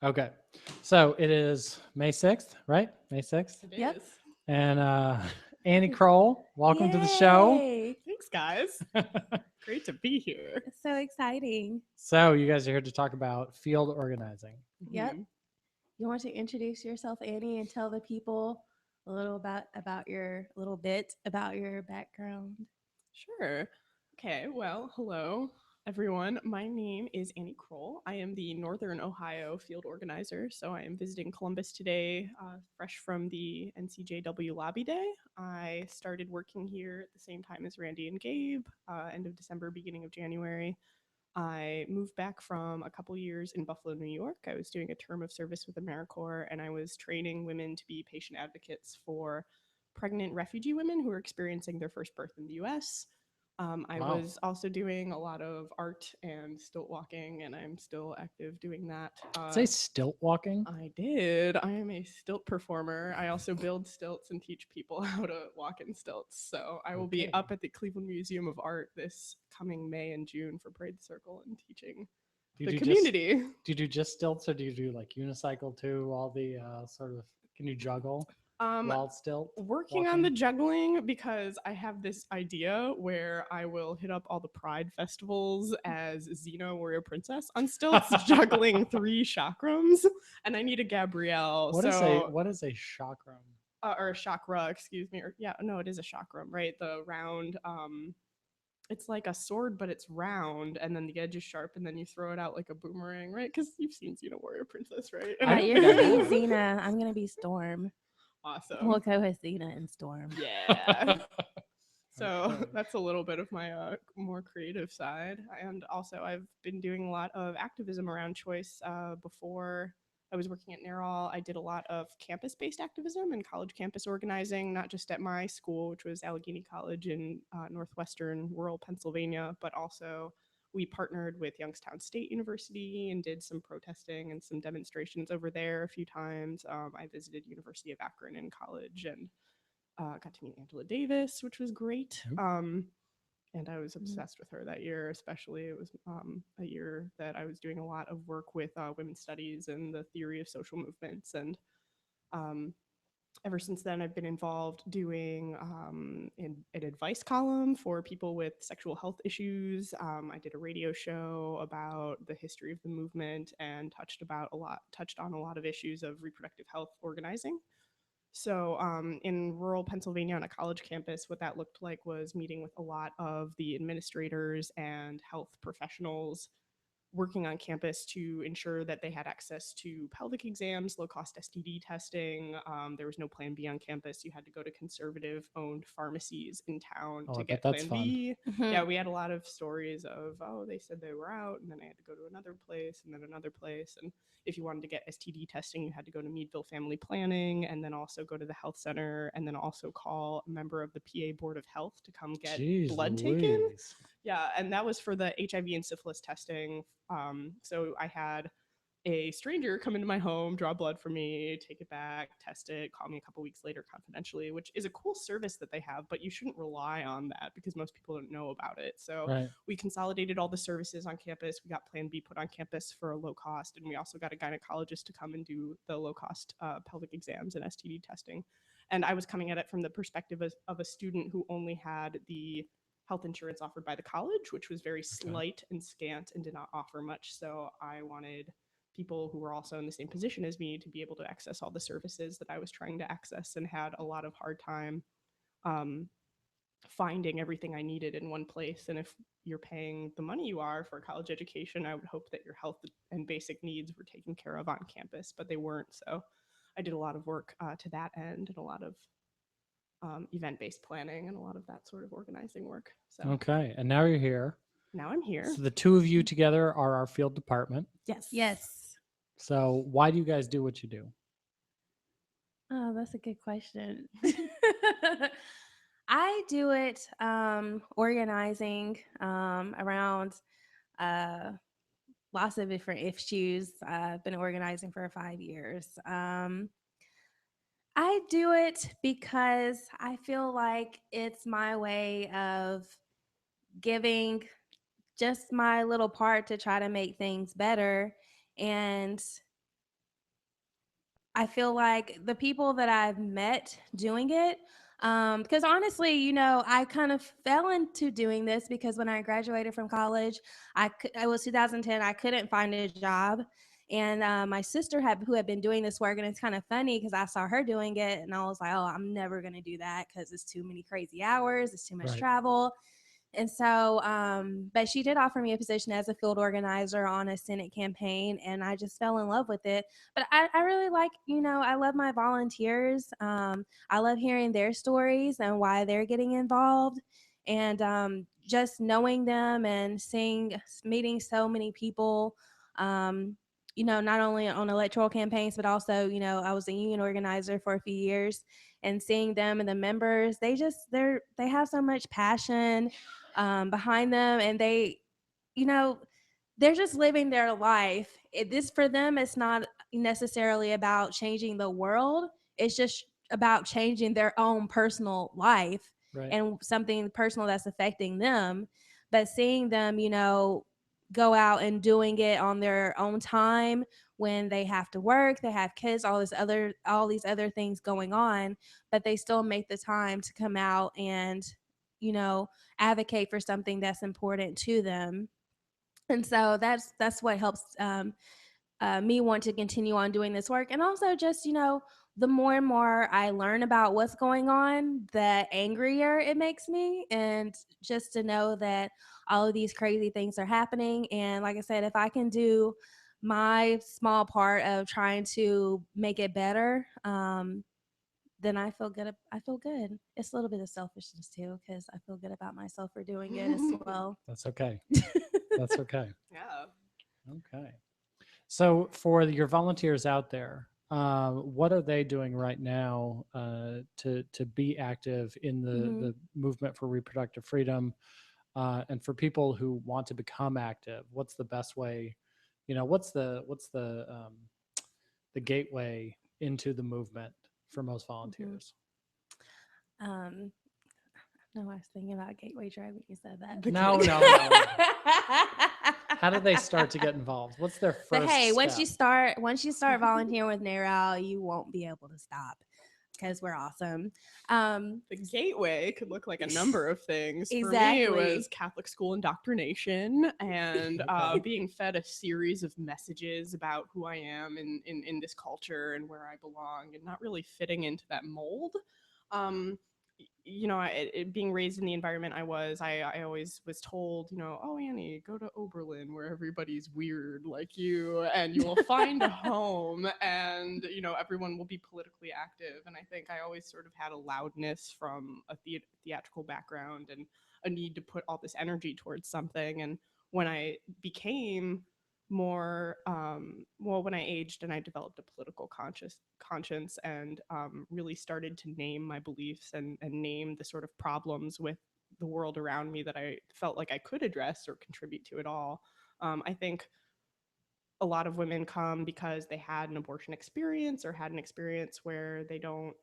Okay. So it is May 6th, right? May 6th. It Yep. is. And Annie Kroll, welcome to the show. Yay! Thanks, guys. Great to be here. It's so exciting. So you guys are here to talk about field organizing. Yep. Mhm. You want to introduce yourself, Annie, and tell the people a little about your little bit about your background? Sure. Okay, well, hello, everyone. My name is Annie Kroll. I am the Northern Ohio field organizer. So I am visiting Columbus today, fresh from the NCJW lobby day. I started working here at the same time as Randi and Gabe, end of December, beginning of January. I moved back from a couple years in Buffalo, New York. I was doing a term of service with AmeriCorps, and I was training women to be patient advocates for pregnant refugee women who are experiencing their first birth in the US. I Wow. was also doing a lot of art and stilt walking, and I'm still active doing that. Say stilt walking. I did. I am a stilt performer. I also build stilts and teach people how to walk in stilts. So I will be Okay. up at the Cleveland Museum of Art this coming May and June for Parade Circle and teaching Do the you community. do you do just stilts or do you do like unicycle too? All the sort of can you juggle Um, while stilt Working on walking? the juggling because I have this idea where I will hit up all the pride festivals as Xena Warrior Princess on stilts, juggling 3 chakrams, and I need a Gabrielle. What is a chakram? Or a chakra, excuse me. Or yeah, no, it is a chakram, right? The round. It's like a sword, but it's round, and then the edge is sharp, and then you throw it out like a boomerang, right? Because you've seen Xena Warrior Princess, right? I don't You're think I gonna be have. Xena. I'm gonna be Storm. We'll Awesome. go with Xena and Storm. Yeah. So Okay. that's a little bit of my more creative side. And also, I've been doing a lot of activism around choice. Before I was working at NARAL, I did a lot of campus based activism and college campus organizing, not just at my school, which was Allegheny College in northwestern rural Pennsylvania, but also we partnered with Youngstown State University and did some protesting and some demonstrations over there a few times. I visited University of Akron in college and got to meet Angela Davis, which was great. And I was obsessed with her that year, especially. It was a year that I was doing a lot of work with women's studies and the theory of social movements. And um, ever since then, I've been involved doing an advice column for people with sexual health issues. I did a radio show about the history of the movement and touched on a lot of issues of reproductive health organizing. So, in rural Pennsylvania on a college campus, what that looked like was meeting with a lot of the administrators and health professionals working on campus to ensure that they had access to pelvic exams, low cost STD testing. There was no Plan B on campus. You had to go to conservative owned pharmacies in town Oh, I to bet get that's Plan fun. B. Mhm. Yeah, we had a lot of stories of, oh, they said they were out, and then I had to go to another place, and then another place. And if you wanted to get STD testing, you had to go to Meadville Family Planning, and then also go to the health center, and then also call a member of the PA Board of Health to come get Jeez blood taken. Louise. Yeah, and that was for the HIV and syphilis testing. So I had a stranger come into my home, draw blood for me, take it back, test it, call me a couple weeks later confidentially, which is a cool service that they have, but you shouldn't rely on that because most people don't know about it. So Right. we consolidated all the services on campus. We got Plan B put on campus for a low cost, and we also got a gynecologist to come and do the low cost pelvic exams and STD testing. And I was coming at it from the perspective of a student who only had the health insurance offered by the college, which was very slight and scant and did not offer much. So I wanted people who were also in the same position as me to be able to access all the services that I was trying to access and had a lot of hard time um, finding everything I needed in one place. And if you're paying the money you are for a college education, I would hope that your health and basic needs were taken care of on campus, but they weren't. So I did a lot of work to that end and a lot of event-based planning and a lot of that sort of organizing work. So Okay. And now you're here. now I'm here. So the two of you together are our field department. Yes. Yes. So why do you guys do what you do? Oh, that's a good question. I do it organizing around uh, lots of different issues. I've been organizing for 5 years. I do it because I feel like it's my way of giving just my little part to try to make things better. And I feel like the people that I've met doing it, because honestly, you know, I kind of fell into doing this because when I graduated from college, it was 2010. I couldn't find a job, and my sister who had been doing this work, and it's kind of funny because I saw her doing it, and I was like, oh, I'm never gonna do that because it's too many crazy hours, it's too much Right. travel. And so, but she did offer me a position as a field organizer on a Senate campaign, and I just fell in love with it. But I really like, you know, I love my volunteers. I love hearing their stories and why they're getting involved. And just knowing them and meeting so many people, you know, not only on electoral campaigns, but also, you know, I was a union organizer for a few years, and seeing them and the members, they have so much passion behind them, and they, you know, they're just living their life. This for them, it's not necessarily about changing the world. It's just about changing their own personal life Right. and something personal that's affecting them. But seeing them, you know, go out and doing it on their own time when they have to work, they have kids, all these other things going on, but they still make the time to come out and, you know, advocate for something that's important to them. And so that's what helps me want to continue on doing this work. And also just, you know, the more and more I learn about what's going on, the angrier it makes me. And just to know that all of these crazy things are happening. And like I said, if I can do my small part of trying to make it better, then I feel good. I feel good. It's a little bit of selfishness too, because I feel good about myself for doing it as well. That's okay. That's okay. Yeah. Okay. So for your volunteers out there, what are they doing right now to be active in the movement for reproductive freedom? And for people who want to become active, what's the best way? You know, what's the gateway into the movement for most volunteers? No, I was thinking about Gateway Drive when you said that. No. How do they start to get involved? What's their first But hey, step? once you start volunteering with NARAL, you won't be able to stop because we're awesome. The gateway could look like a number of things. For me, it Exactly. was Catholic school indoctrination and being fed a series of messages about who I am in this culture and where I belong, and not really fitting into that mold. You know, being raised in the environment I always was told, you know, oh, Annie, go to Oberlin where everybody's weird like you and you will find a home, and, you know, everyone will be politically active. And I think I always sort of had a loudness from a theatrical background and a need to put all this energy towards something. And when I became more when I aged and I developed a political conscience and really started to name my beliefs and name the sort of problems with the world around me that I felt like I could address or contribute to at all. I think a lot of women come because they had an abortion experience or had an experience where they don't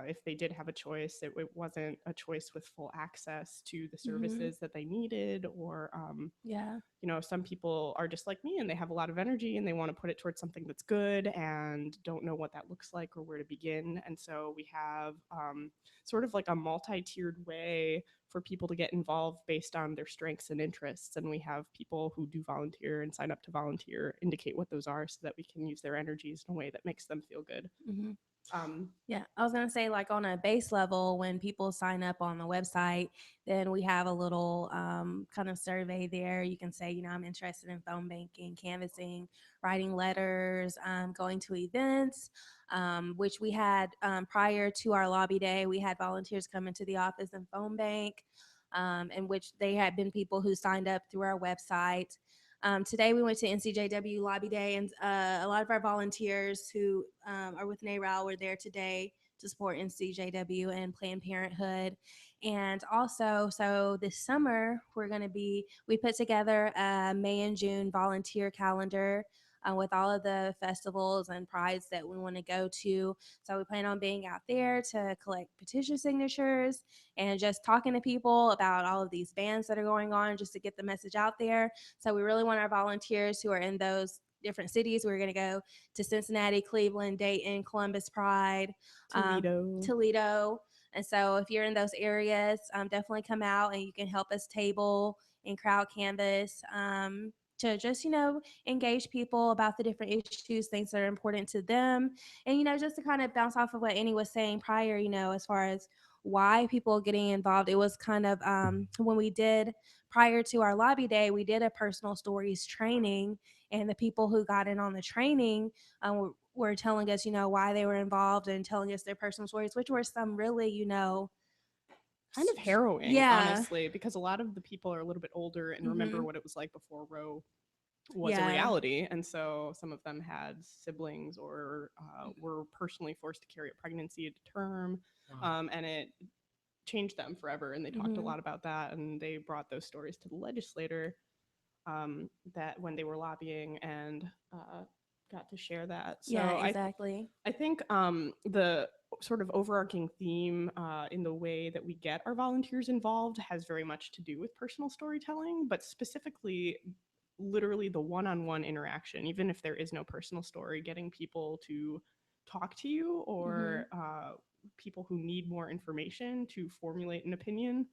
if they did have a choice, it wasn't a choice with full access to the services that they needed, or Yeah. you know, some people are just like me and they have a lot of energy and they want to put it towards something that's good and don't know what that looks like or where to begin. And so we have sort of like a multi-tiered way for people to get involved based on their strengths and interests. And we have people who do volunteer and sign up to volunteer indicate what those are so that we can use their energies in a way that makes them feel good. Yeah, I was gonna say, like on a base level, when people sign up on the website, then we have a little kind of survey there. You can say, you know, I'm interested in phone banking, canvassing, writing letters, going to events, which we had prior to our lobby day. We had volunteers come into the office and phone bank, in which they had been people who signed up through our website. Today we went to NCJW Lobby Day, and a lot of our volunteers who are with NARAL were there today to support NCJW and Planned Parenthood. And also, so this summer we put together a May and June volunteer calendar with all of the festivals and prides that we want to go to. So we plan on being out there to collect petition signatures and just talking to people about all of these bans that are going on, just to get the message out there. So we really want our volunteers who are in those different cities. We were going to go to Cincinnati, Cleveland, Dayton, Columbus Pride, Toledo. And so if you're in those areas, definitely come out and you can help us table and crowd canvas to just, engage people about the different issues, things that are important to them. And, just to kind of bounce off of what Annie was saying prior, as far as why people getting involved, it was kind of when we did prior to our lobby day, we did a personal stories training, and the people who got in on the training were telling us, why they were involved and telling us their personal stories, which were some really, kind of harrowing, yeah, honestly, because a lot of the people are a little bit older and remember what it was like before Roe was a reality. And so some of them had siblings or were personally forced to carry a pregnancy to term. And it changed them forever. And they talked a lot about that. And they brought those stories to the legislator that when they were lobbying and got to share that. So yeah, exactly. I think the sort of overarching theme in the way that we get our volunteers involved has very much to do with personal storytelling, but specifically literally the one-on-one interaction, even if there is no personal story, getting people to talk to you or people who need more information to formulate an opinion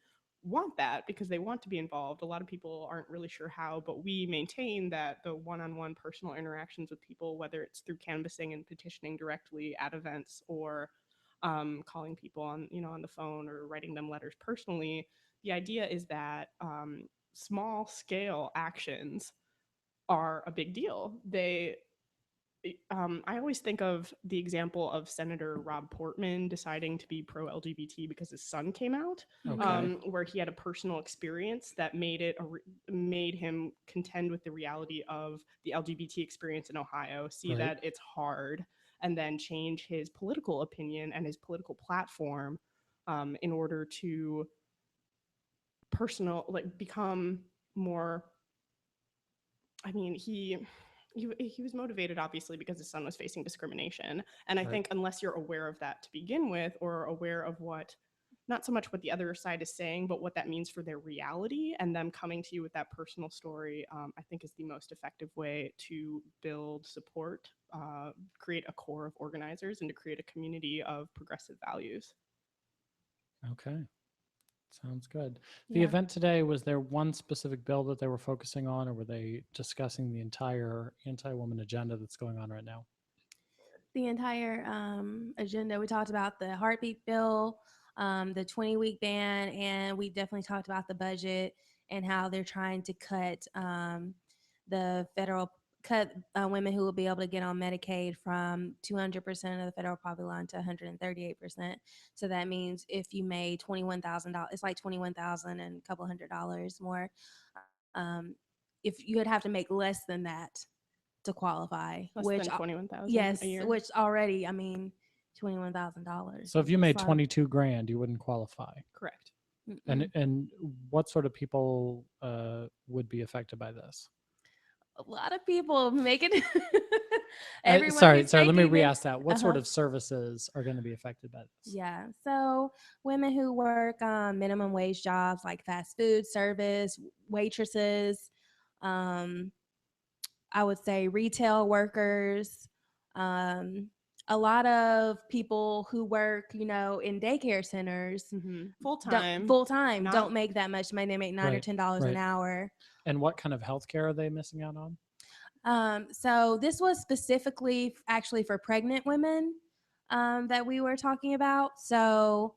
want that because they want to be involved. A lot of people aren't really sure how, but we maintain that the one-on-one personal interactions with people, whether it's through canvassing and petitioning directly at events or calling people on the phone or writing them letters personally, the idea is that small scale actions are a big deal. I always think of the example of Senator Rob Portman deciding to be pro-LGBT because his son came out, where he had a personal experience that made him contend with the reality of the LGBT experience in Ohio, see that it's hard, and then change his political opinion and his political platform in order to become more. I mean, he was motivated obviously because his son was facing discrimination. And I think unless you're aware of that to begin with, or aware of not so much what the other side is saying, but what that means for their reality and them coming to you with that personal story, I think is the most effective way to build support, create a core of organizers, and to create a community of progressive values. Okay. Sounds good. The event today, was there one specific bill that they were focusing on, or were they discussing the entire anti-woman agenda that's going on right now? The entire agenda. We talked about the heartbeat bill, the 20-week ban, and we definitely talked about the budget and how they're trying to cut women who will be able to get on Medicaid from 200% of the federal poverty line to 138%. So that means if you made $21,000, it's like $21,000 and a couple $100 more. If you would have to make less than that to qualify, less than 21,000 yes, a year, which already, I mean, $21,000. So if you made 22 grand, you wouldn't qualify. Correct. And what sort of people would be affected by this? A lot of people make it. Sorry, let me re-ask that. What sort of services are going to be affected by this? Yeah, so women who work minimum wage jobs like fast food service, waitresses, I would say retail workers, a lot of people who work, in daycare centers, full time, don't make that much money. They make $9 or $10 an hour. And what kind of healthcare are they missing out on? So this was specifically actually for pregnant women that we were talking about. So,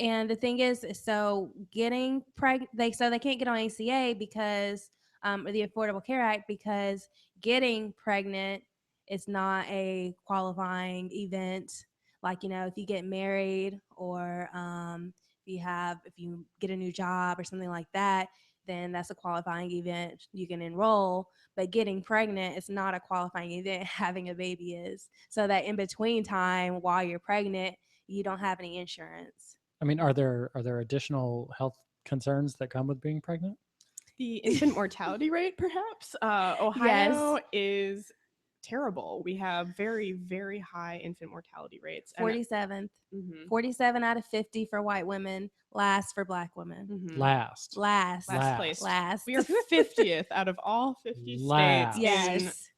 and the thing is, so getting pregnant, they can't get on ACA because the Affordable Care Act, because getting pregnant is not a qualifying event. Like, if you get married or if you get a new job or something like that, then that's a qualifying event. You can enroll, but getting pregnant is not a qualifying event. Having a baby is. So that in between time while you're pregnant, you don't have any insurance. I mean, are there additional health concerns that come with being pregnant? The infant mortality rate, perhaps. Ohio is terrible. We have very, very high infant mortality rates. 47th. 47 out of 50 for white women. Last for black women. Last place. Last. We are 50th out of all 50 states. Yes.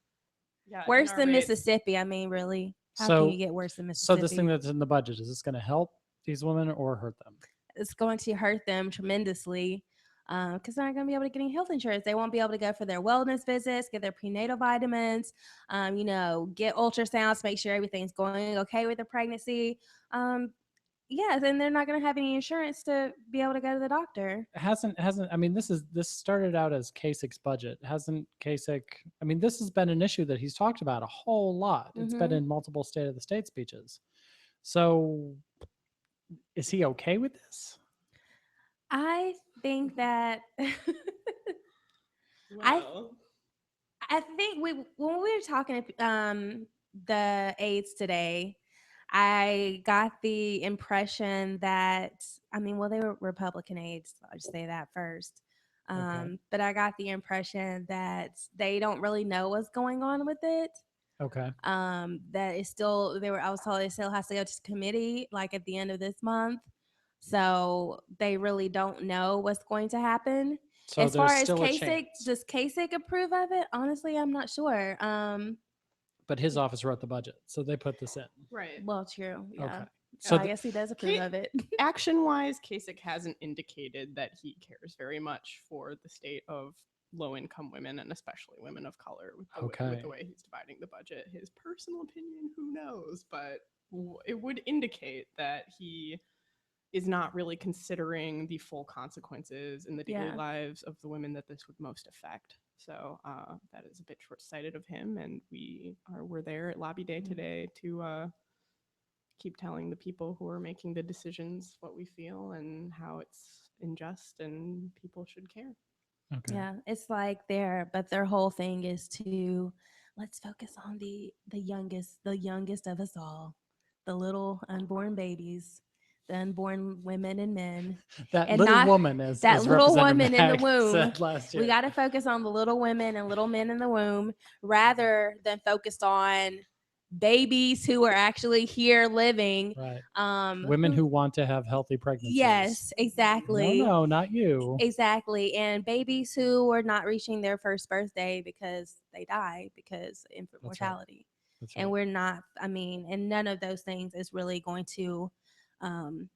Yeah, Worse NR than rates. Mississippi. I mean, really, how can So, you get worse than so Mississippi? this thing that's in the budget, is this going to help these women or hurt them? It's going to hurt them tremendously because they're not going to be able to get any health insurance. They won't be able to go for their wellness visits, get their prenatal vitamins, get ultrasounds, make sure everything's going okay with the pregnancy. Yes, and they're not going to have any insurance to be able to go to the doctor. Hasn't I mean, this started out as Kasich's budget. Hasn't Kasich, I mean, this has been an issue that he's talked about a whole lot. It's been in multiple State of the State speeches. So is he okay with this? I think that Well, I think when we were talking the aides today, I got the impression that they were Republican aides. I'll just say that first. But I got the impression that they don't really know what's going on with it. Okay. That is still I was told it still has to go to committee like at the end of this month. So they really don't know what's going to happen. So As far there's as still a Kasich, chance. does Kasich approve of it? Honestly, I'm not sure. But his office wrote the budget, so they put this in. right. Well, true. Yeah. Okay. So So I guess he does approve of it. Action-wise, Kasich hasn't indicated that he cares very much for the state of low-income women and especially women of color with the way he's dividing the budget. His personal opinion, who knows? But it would indicate that he is not really considering the full consequences in the daily lives of the women that this would most affect. So that is a bit short-sighted of him, and we're there at Lobby Day today to keep telling the people who are making the decisions what we feel and how it's unjust and people should care. Okay. Yeah, it's like but their whole thing is to let's focus on the youngest of us all, the little unborn babies, the unborn women and men. That and little not woman, as that little Representative woman in the Mag womb. said last year. We got to focus on the little women and little men in the womb rather than focused on babies who are actually here living. Right. Women who want to have healthy pregnancies. Yes, exactly. No, not you. Exactly. And babies who are not reaching their first birthday because they die because of infant mortality. That's and we're not, and none of those things is really going to, none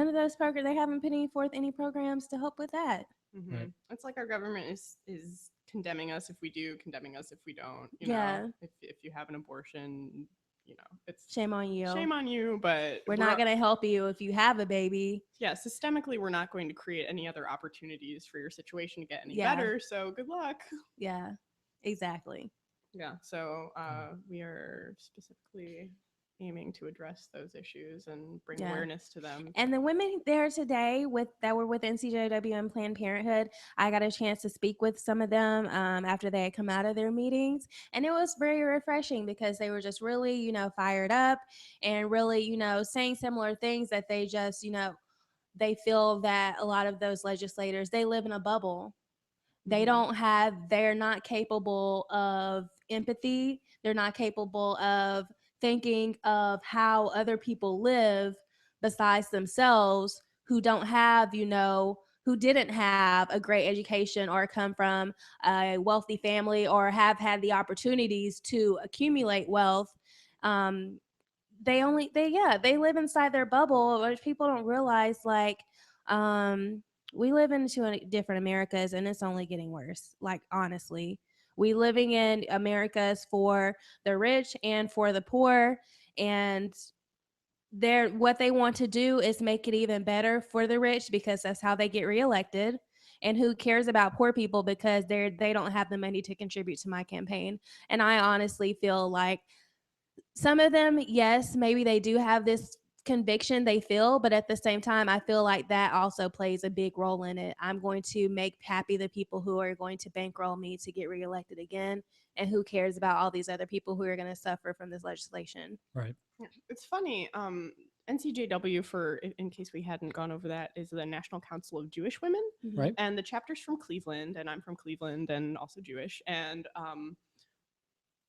of those programs, they haven't put forth any programs to help with that. Mm-hmm. Right. It's like our government is condemning us if we do, condemning us if we don't. You know, if you have an abortion, it's shame on you. Shame on you, but we're not going to help you if you have a baby. Yeah, systemically, we're not going to create any other opportunities for your situation to get any better. So good luck. Yeah, exactly. Yeah, so we are specifically aiming to address those issues and bring awareness to them. And the women there today that were with NCJW and Planned Parenthood, I got a chance to speak with some of them after they had come out of their meetings. And it was very refreshing because they were just really, fired up and really, saying similar things that they just, they feel that a lot of those legislators, they live in a bubble. They they're not capable of empathy. They're not capable of thinking of how other people live besides themselves who don't have, who didn't have a great education or come from a wealthy family or have had the opportunities to accumulate wealth. They live inside their bubble, which people don't realize, we live into different Americas and it's only getting worse. Like, honestly, we living in Americas for the rich and for the poor, and what they want to do is make it even better for the rich because that's how they get reelected. And who cares about poor people because they don't have the money to contribute to my campaign. And I honestly feel like some of them, yes, maybe they do have this conviction they feel, but at the same time, I feel like that also plays a big role in it. I'm going to make happy the people who are going to bankroll me to get reelected again, and who cares about all these other people who are going to suffer from this legislation. Right. Yeah. It's funny. NCJW, in case we hadn't gone over that, is the National Council of Jewish Women. Right. And the chapter's from Cleveland, and I'm from Cleveland and also Jewish. And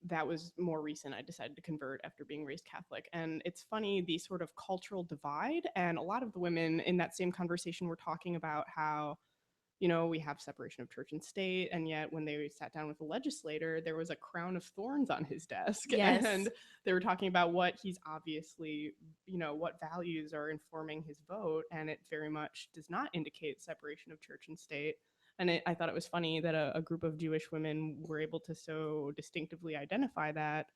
that was more recent. I decided to convert after being raised Catholic. And it's funny, the sort of cultural divide. And a lot of the women in that same conversation were talking about how you know, we have separation of church and state, and yet when they sat down with the legislator, there was a crown of thorns on his desk. Yes. And they were talking about what he's obviously, you know, what values are informing his vote, and it very much does not indicate separation of church and state. And I thought it was funny that a group of Jewish women were able to so distinctively identify that.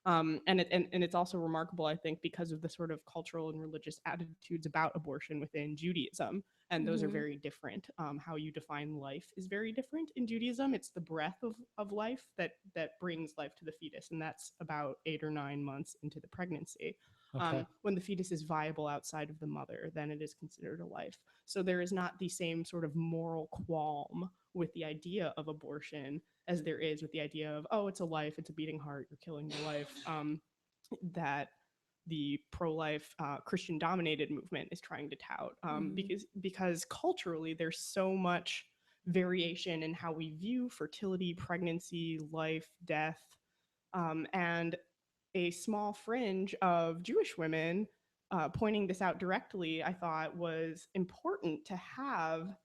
And it's also remarkable, I think, because of the sort of cultural and religious attitudes about abortion within Judaism. And those are very different. How you define life is very different in Judaism. It's the breath of life that brings life to the fetus. And that's about 8 or 9 months into the pregnancy. Okay. When the fetus is viable outside of the mother, then it is considered a life. So there is not the same sort of moral qualm with the idea of abortion as there is with the idea of, oh, it's a life, it's a beating heart, you're killing the life, that the pro-life Christian-dominated movement is trying to tout, because culturally there's so much variation in how we view fertility, pregnancy, life, death, and a small fringe of Jewish women pointing this out directly, I thought was important to have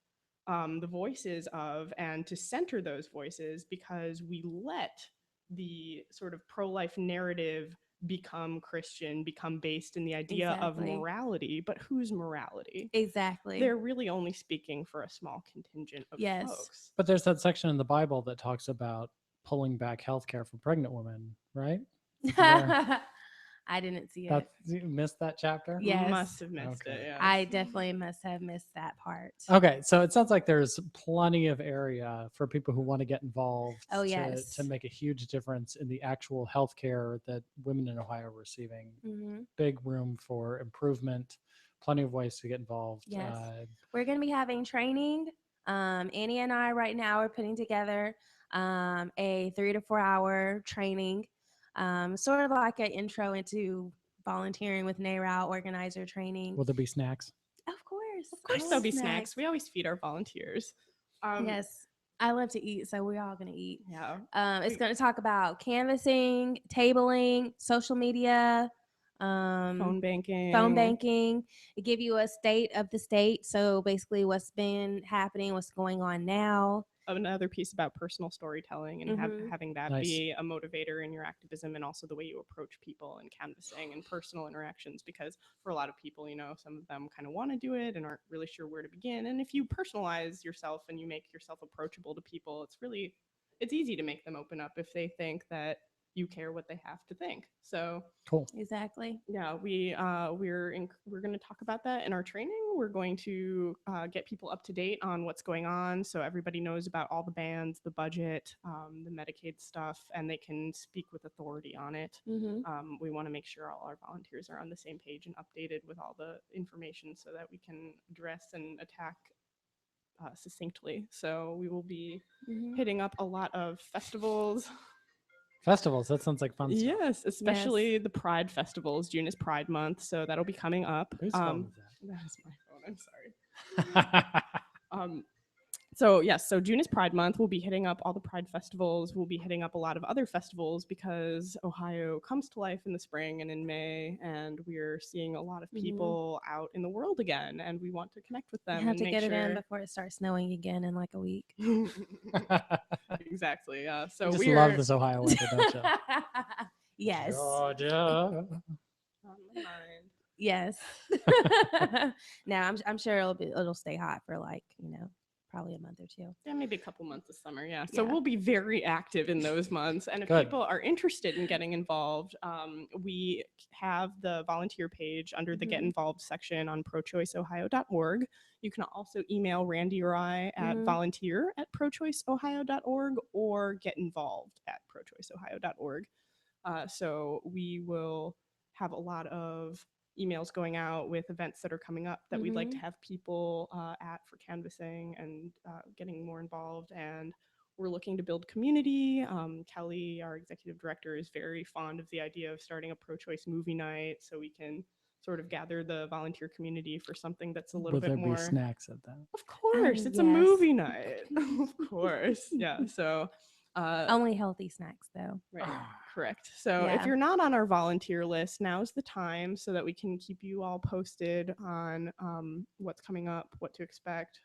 the voices of and to center those voices, because we let the sort of pro-life narrative become Christian, become based in the idea of morality. But whose morality? Exactly. They're really only speaking for a small contingent of folks. But there's that section in the Bible that talks about pulling back healthcare for pregnant women, right? I didn't see it. You missed that chapter? Yes. Must have missed it. Yes. I definitely must have missed that part. Okay, so it sounds like there's plenty of area for people who want to get involved to make a huge difference in the actual healthcare that women in Ohio are receiving. Big room for improvement, plenty of ways to get involved. Yes. We're going to be having training. Annie and I right now are putting together a 3 to 4 hour training, sort of like an intro into volunteering with NARAL organizer training. Will there be snacks? Of course there'll be snacks. We always feed our volunteers. Yes, I love to eat, so we're all going to eat. Yeah. It's going to talk about canvassing, tabling, social media, phone banking. It give you a state of the state, so basically what's been happening, what's going on now. Another piece about personal storytelling and having that be a motivator in your activism, and also the way you approach people and canvassing and personal interactions, because for a lot of people, you know, some of them kind of want to do it and aren't really sure where to begin. And if you personalize yourself and you make yourself approachable to people, it's easy to make them open up if they think that you care what they have to think. So cool. Exactly. Yeah, we're going to talk about that in our training. We're going to get people up to date on what's going on, so everybody knows about all the bans, the budget, the Medicaid stuff, and they can speak with authority on it. We want to make sure all our volunteers are on the same page and updated with all the information so that we can address and attack succinctly. So we will be hitting up a lot of festivals. Festivals, that sounds like fun stuff. Yes, especially the Pride festivals. June is Pride Month, so that'll be coming up. Whose phone is that? That is my phone, I'm sorry. So June is Pride Month. We'll be hitting up all the Pride festivals. We'll be hitting up a lot of other festivals, because Ohio comes to life in the spring and in May, and we're seeing a lot of people out in the world again, and we want to connect with them. You have to get it in before it starts snowing again in like a week. Exactly. So we just love this Ohio weather, don't you? Yes. Georgia. On my mind. Yes. Now I'm sure it'll stay hot for like, probably a month or two. Yeah, maybe a couple months of summer. Yeah. So we'll be very active in those months. And if people are interested in getting involved, we have the volunteer page under the Get Involved section on prochoiceohio.org. You can also email Randi or I at volunteer@prochoiceohio.org or getinvolved@prochoiceohio.org. So we will have a lot of emails going out with events that are coming up that we'd like to have people at for canvassing and getting more involved. And we're looking to build community. Kelly, our executive director, is very fond of the idea of starting a pro-choice movie night, so we can sort of gather the volunteer community for something that's a little bit more. Will there be snacks at that? Of course, it's a movie night. Of course, yeah. So only healthy snacks, though. Right. Correct. So if you're not on our volunteer list, now's the time, so that we can keep you all posted on what's coming up, what to expect.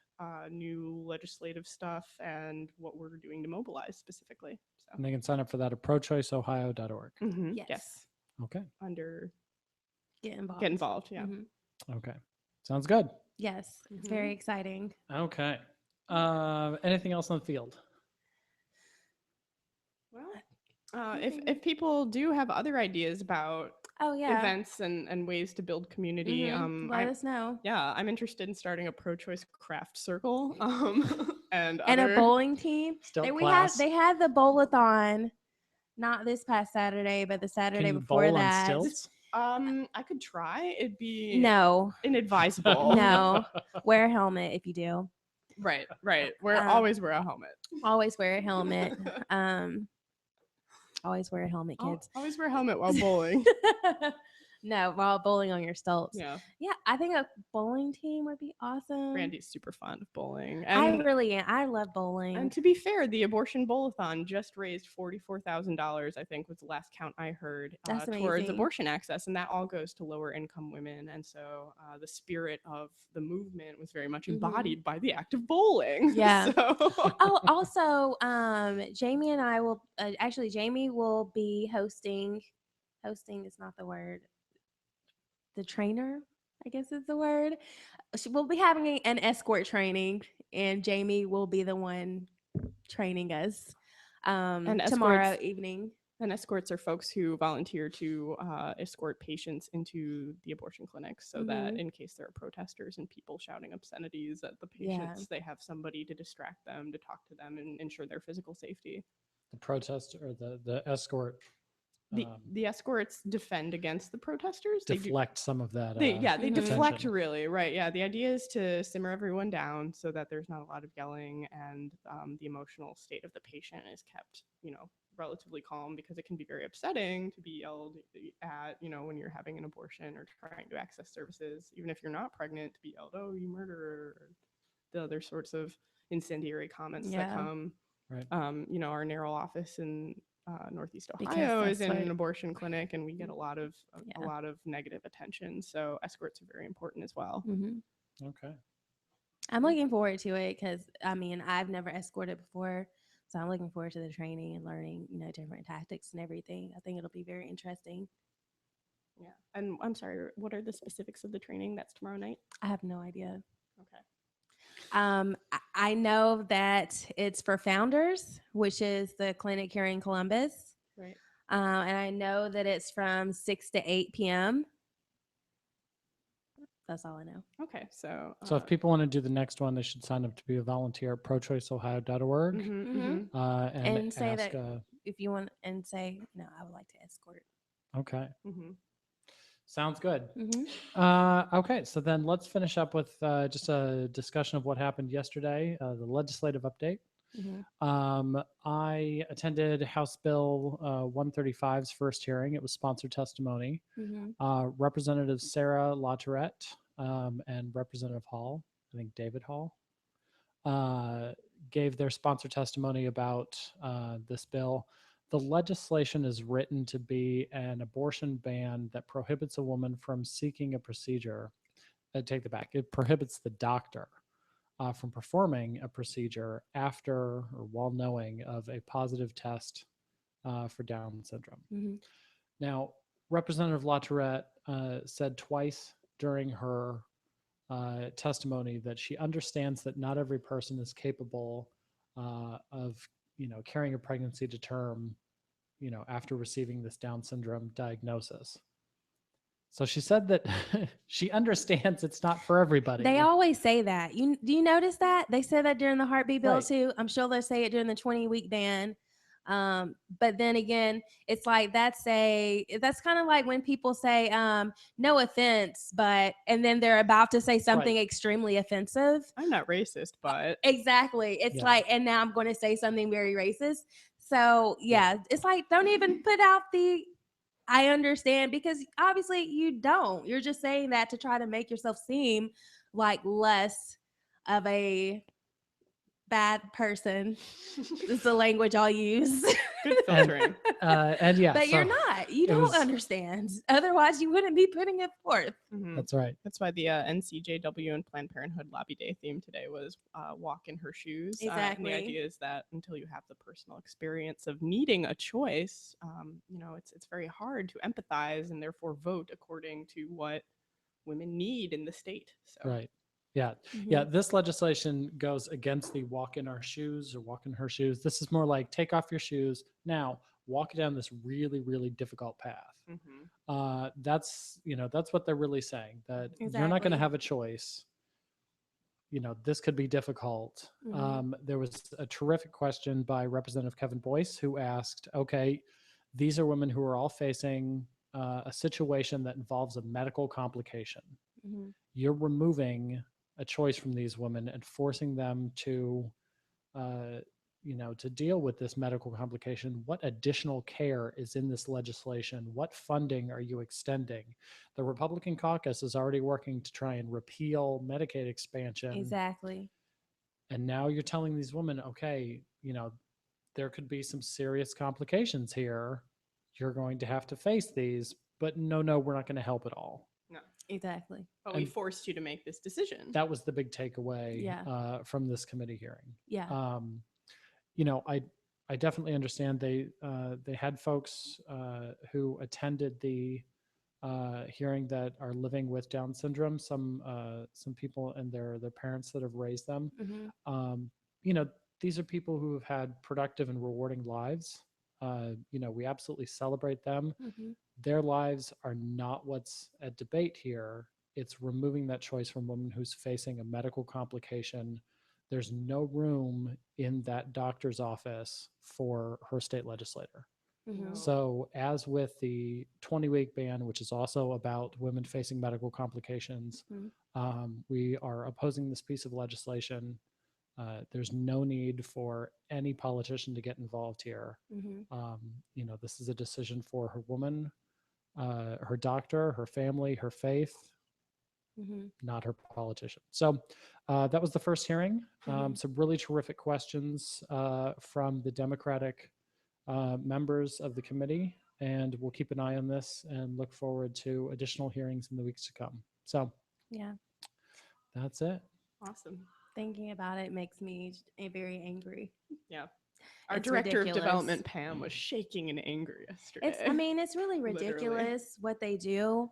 new legislative stuff and what we're doing to mobilize specifically. So. And they can sign up for that at prochoiceohio.org. Yes. Okay. Under Get involved. Get involved. Yeah. Okay. Sounds good. Yes. It's very exciting. Okay. Anything else on the field? Well, if people do have other ideas about events and ways to build community, let us know. Yeah, I'm interested in starting a pro-choice craft circle, and a bowling team. They had the bowl-a-thon, not this past Saturday, but the Saturday before that. On stilts? I could try. It'd be no inadvisable. No, wear a helmet if you do. Right. Always wear a helmet. Always wear a helmet. Always wear a helmet, kids. Always wear a helmet while bowling. No, while bowling on your stilts. Yeah, I think a bowling team would be awesome. Randy's super fond of bowling. I really am. I love bowling. And to be fair, the abortion bowl-a-thon just raised $44,000, I think was the last count I heard, towards abortion access. And that all goes to lower income women. And so the spirit of the movement was very much embodied by the act of bowling. Yeah. So. Also, Jamie and I will, Jamie will be hosting is not the word. The trainer, I guess is the word. We'll be having an escort training, and Jamie will be the one training us tomorrow evening. And escorts are folks who volunteer to escort patients into the abortion clinics so that in case there are protesters and people shouting obscenities at the patients, they have somebody to distract them, to talk to them, and ensure their physical safety. The protest or the escort. The escorts defend against the protesters. Deflect some of that. They deflect, really, right? Yeah, the idea is to simmer everyone down so that there's not a lot of yelling, and the emotional state of the patient is kept, relatively calm, because it can be very upsetting to be yelled at, when you're having an abortion or trying to access services, even if you're not pregnant, to be yelled, "Oh, you murderer," or the other sorts of incendiary comments that come. Right. Our NARAL office in Northeast Ohio is in an abortion clinic, and we get a lot of negative attention. So escorts are very important as well. Okay. I'm looking forward to it because I've never escorted before, so I'm looking forward to the training and learning, different tactics and everything. I think it'll be very interesting. Yeah. And I'm sorry, what are the specifics of the training that's tomorrow night? I have no idea. Okay. I know that it's for Founders, which is the clinic here in Columbus. Right. And I know that it's from 6 to 8 p.m. That's all I know. Okay. So if people want to do the next one, they should sign up to be a volunteer at prochoiceohio.org. And say that if you want, and say, no, I would like to escort. Okay. Sounds good. Okay, so then let's finish up with just a discussion of what happened yesterday, the legislative update. I attended House Bill 135's first hearing. It was sponsored testimony. Representative Sarah LaTourette and Representative Hall, I think David Hall, gave their sponsored testimony about this bill. The legislation is written to be an abortion ban that prohibits a woman from seeking a procedure. I take that back. It prohibits the doctor from performing a procedure after or while knowing of a positive test for Down syndrome. Now, Representative LaTourette said twice during her testimony that she understands that not every person is capable of carrying a pregnancy to term, after receiving this Down syndrome diagnosis. So she said that she understands it's not for everybody. They always say that. Do you notice that? They said that during the heartbeat bill too. I'm sure they'll say it during the 20-week ban. But then again, it's like that's kind of like when people say, no offense, and then they're about to say something extremely offensive. I'm not racist, but. Exactly. It's like, and now I'm going to say something very racist. So it's like, don't even put out I understand, because obviously you don't. You're just saying that to try to make yourself seem like less of a bad person. This is the language I'll use. Good filtering. And yeah, but so you're not. You it don't was- understand. Otherwise, you wouldn't be putting it forth. That's right. That's why the NCJW and Planned Parenthood Lobby Day theme today was walk in her shoes. And Exactly. the idea is that until you have the personal experience of needing a choice, you know, it's very hard to empathize and therefore vote according to what women need in the state. So. Right. Yeah. Yeah. This legislation goes against the walk in our shoes or walk in her shoes. This is more like take off your shoes now, walk down this really, really difficult path. That's, you know, that's what they're really saying, that you're not going to Exactly. have a choice. You know, this could be difficult. There was a terrific question by Representative Kevin Boyce, who asked, okay, these are women who are all facing a situation that involves a medical complication. You're removing a choice from these women and forcing them to, you know, to deal with this medical complication. What additional care is in this legislation? What funding are you extending? The Republican caucus is already working to try and repeal Medicaid expansion. Exactly. And now you're telling these women, okay, you know, there could be some serious complications here. You're going to have to face these, but no, we're not going to help at all. No. Exactly. But we forced you to make this decision. That was the big takeaway from this committee hearing. Yeah. You know, I definitely understand they had folks who attended the hearing that are living with Down syndrome. Some people and their parents that have raised them. You know, these are people who have had productive and rewarding lives. You know, we absolutely celebrate them. Their lives are not what's at debate here. It's removing that choice from a woman who's facing a medical complication. There's no room in that doctor's office for her state legislator. So as with the 20-week ban, which is also about women facing medical complications, we are opposing this piece of legislation. There's no need for any politician to get involved here. You know, this is a decision for her woman, her doctor, her family, her faith, not her politician. So that was the first hearing. Some really terrific questions from the Democratic members of the committee, and we'll keep an eye on this and look forward to additional hearings in the weeks to come. So yeah, that's it. Awesome. Thinking about it makes me very angry. Yeah. Our It's director ridiculous. of development, Pam, was shaking in anger yesterday. It's really ridiculous what they do.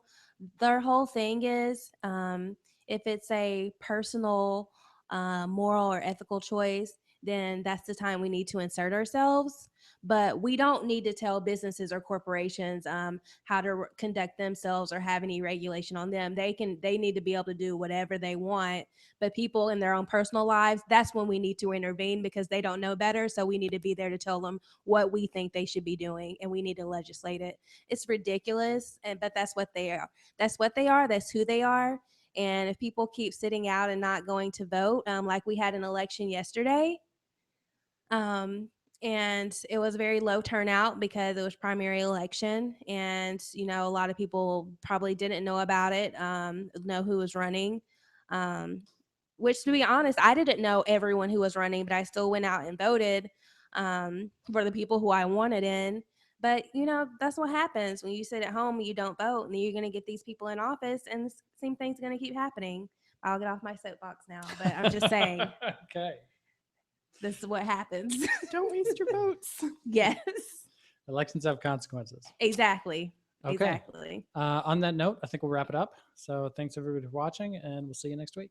Their whole thing is, if it's a personal, moral or ethical choice, then that's the time we need to insert ourselves. But we don't need to tell businesses or corporations how to conduct themselves or have any regulation on them. They need to be able to do whatever they want. But people in their own personal lives, that's when we need to intervene, because they don't know better. So we need to be there to tell them what we think they should be doing, and we need to legislate it. It's ridiculous, but that's what they are. That's what they are. That's who they are. And if people keep sitting out and not going to vote, like we had an election yesterday, and it was very low turnout because it was primary election, and you know, a lot of people probably didn't know about it, know who was running, which, to be honest, I didn't know everyone who was running, but I still went out and voted for the people who I wanted in. But you know, that's what happens when you sit at home and you don't vote, and you're going to get these people in office, and the same thing's going to keep happening. I'll get off my soapbox now, but I'm just saying. Okay. This is what happens. Don't waste your votes. Yes. Elections have consequences. Exactly. Okay. Exactly. On that note, I think we'll wrap it up. So thanks everybody for watching, and we'll see you next week.